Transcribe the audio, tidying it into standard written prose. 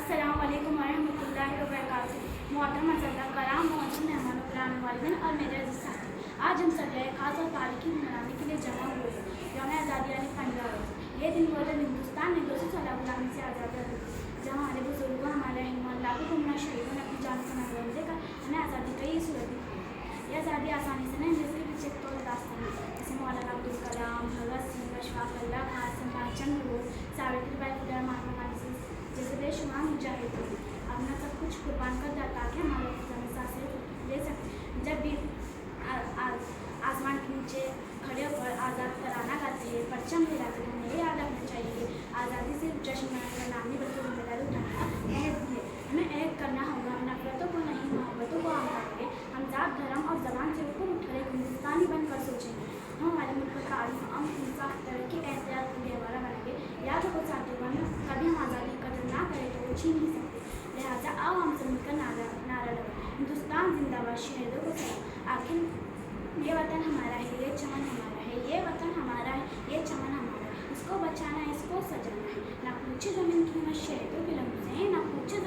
अस्सलाम वालेकुम वरहमतुल्लाहि वबरकातुहू। मोहतरम सदर कराम, मोहतरम मेहमानों, कुरान वालिदैन और मेरे अज़ीज़ साथी, आज हम सब खास और तारीखी मनाने के लिए जमा हुए हैं। यौम आज़ादी यानी 15 अगस्त। ये दिन वो जब हिंदुस्तान ने 200 साल गुलामी से आज़ाद हुई, जहाँ हमारे बुजुर्गों, हमारे ईमान लाखों गुमनाह शहीदों ने अपनी जान को नज़राने देकर हमें आज़ादी का ये सूरत दी। ये आज़ादी आसानी से नहीं, जिसके पीछे एक तो दास्तान है, जैसे मौलाना अब्दुल कलाम, भगत सिंह, अशफाक उल्लाह खां, सुभाष चंद्र बोस, सावित्रीबाई फुले, महात्मा गांधी जैसे बेशुमार मुजाहिद थे। अपना सब कुछ कुर्बान कर दिया ताकि हम लोग सांसें ले सकते। जब भी आसमान के नीचे खड़े होकर आज़ाद तराना गाते हैं, परचम लहराते हैं, हमें ये याद रखना चाहिए आज़ादी से जश्न मनाने का नाम नहीं बल्कि जिम्मेदारी उठाने का अहद भी है। हमें एक करना होगा, हम नफरतों को नहीं, मोहब्बतों को आम करेंगे। हम जात, धर्म और जबान से ऊपर उठ कर एक हिंदुस्तानी बनकर सोचेंगे। हम हमारे मुल्क का तारीफ, इंसाफ, तरक्की, एहतियात को गहवारा बनाएंगे। याद रखो साथियों, कभी हम आज़ादी की कदर ना करें तो वो छीन नहीं सकते। लिहाजा आओ हम सब मिलकर नारा लगाएं, हिंदुस्तान जिंदाबाद, शहीदों को सलाम। आखिर ये वतन हमारा है, ये चमन हमारा है, ये वतन हमारा है, ये चमन हमारा है। इसको बचाना है, इसको सजाना है। ना पूछे ज़मीन की कीमत शहीदों के लहू से, ना पूछे